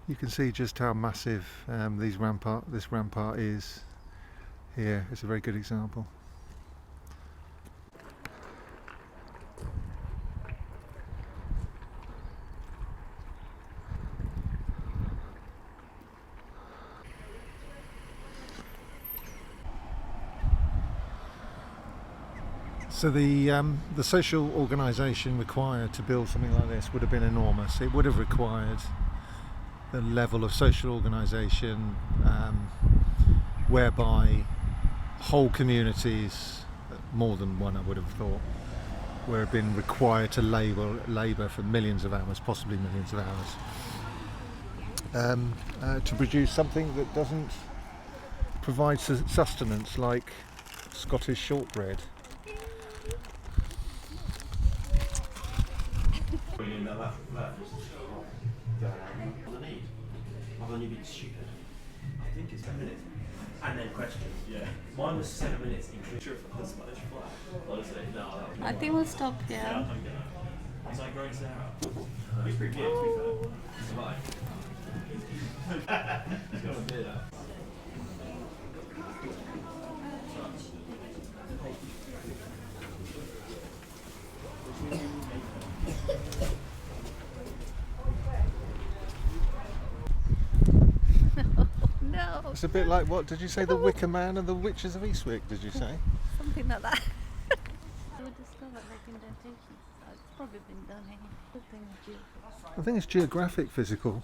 You can see just how massive this rampart is here. It's a very good example. So the social organisation required to build something like this would have been enormous. It would have required the level of social organisation whereby whole communities, more than one I would have thought, would have been required to labour for millions of hours, possibly millions of hours, to produce something that doesn't provide sustenance like Scottish shortbread. I've only been stupid. I think it's 10 minutes. And then questions. Yeah. Mine was 7 minutes, including the Spanish flag. Honestly, no. I think we'll stop here. Yeah, it's like growing Sarah. It's pretty cute, to be fair. It's alive. He's got a beard out. No. It's a bit like, what did you say, the Wicker Man and the Witches of Eastwick, did you say? Something like that. We discovered like indentations. It's probably been done anyway. I think it's geographic physical.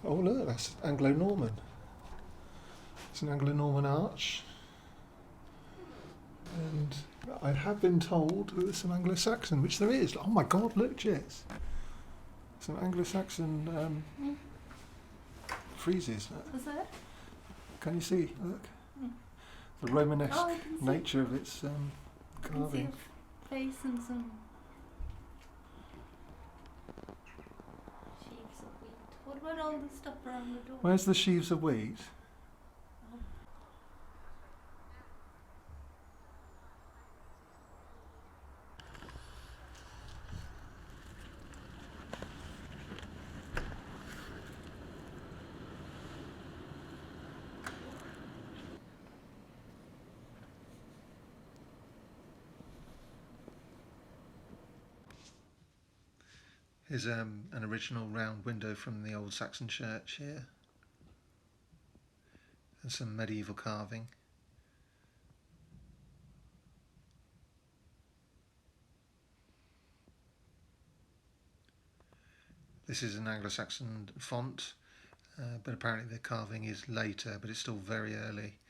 Oh look, that's Anglo-Norman. It's an Anglo-Norman arch. And I have been told that there's some Anglo-Saxon, which there is. Oh my God, look, Jess. Some Anglo-Saxon friezes. Was that? Can you see? Look. The Romanesque nature of its carving. Face and some sheaves of wheat. What about all the stuff around the door? Where's the sheaves of wheat? Here's an original round window from the old Saxon church here, and some medieval carving. This is an Anglo-Saxon font, but apparently the carving is later, but it's still very early,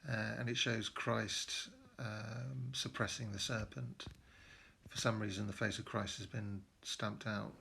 and it shows Christ suppressing the serpent. For some reason the face of Christ has been stamped out.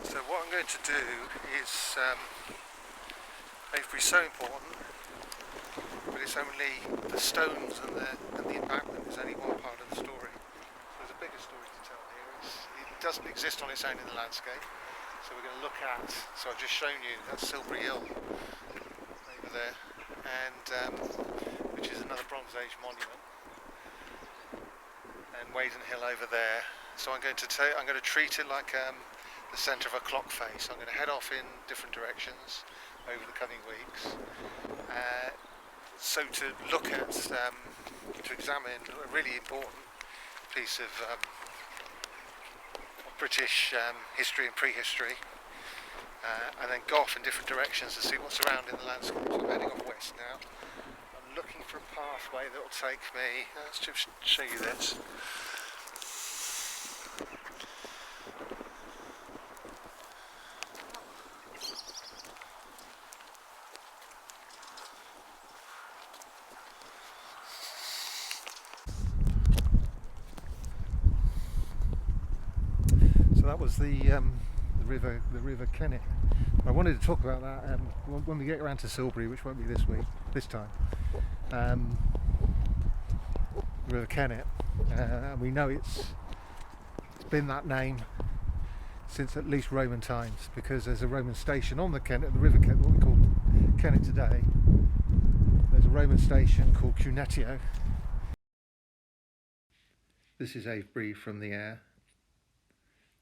So what I'm going to do is, Avebury is so important, but it's only the stones and the embankment is only one part of the story. So there's a bigger story to tell here. It doesn't exist on its own in the landscape. So we're going to look at, so I've just shown you, that's Silbury Hill over there, and which is another Bronze Age monument, and Waden Hill over there. So I'm going to treat it like the centre of a clock face. I'm going to head off in different directions over the coming weeks. So to look at, to examine a really important piece of British history and prehistory, and then go off in different directions to see what's around in the landscape. So I'm heading off west now. I'm looking for a pathway that will take me, let's just show you this. So that was the River Kennet. I wanted to talk about that when we get around to Silbury, which won't be this time. River Kennet, and we know it's been that name since at least Roman times, because there's a Roman station on the Kennet, the River Kennet, what we call Kennet today. There's a Roman station called Cunetio. This is Avebury from the air,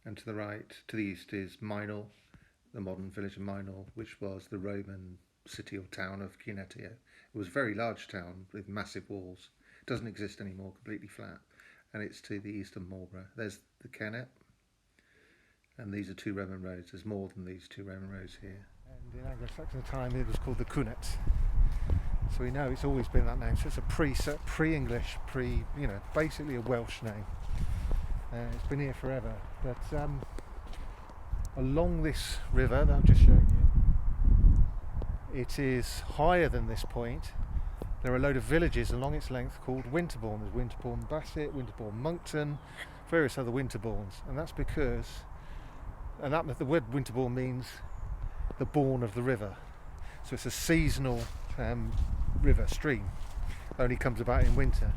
and to the right, to the east, is Minor, the modern village of Minor, which was the Roman city or town of Cunetio. It was a very large town with massive walls. It doesn't exist anymore, completely flat, and it's to the east of Marlborough. There's the Kennet, and these are 2 Roman roads. There's more than these 2 Roman roads here. And in Anglo-Saxon time it was called the Cunnet. So we know it's always been that name. So it's a pre-English, basically a Welsh name. It's been here forever. But along this river that I've just shown you, it is higher than this point. There are a load of villages along its length called Winterbourne. There's Winterbourne Bassett, Winterbourne Monkton, various other Winterbournes, and that's because, the word Winterbourne means the bourne of the river. So it's a seasonal river stream. Only comes about in winter.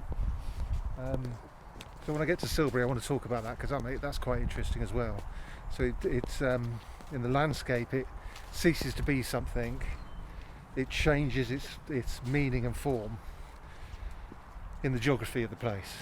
So when I get to Silbury, I want to talk about that, because that's quite interesting as well. So it's in the landscape, it ceases to be something. It changes its meaning and form in the geography of the place.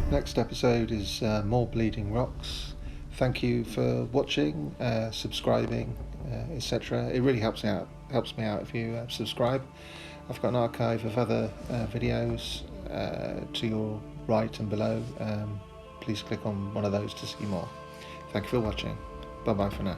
Next episode is more Bleeding Rocks. Thank you for watching, subscribing, etc. It really helps me out if you subscribe. I've got an archive of other videos to your right and below. Please click on one of those to see more. Thank you for watching. Bye bye for now.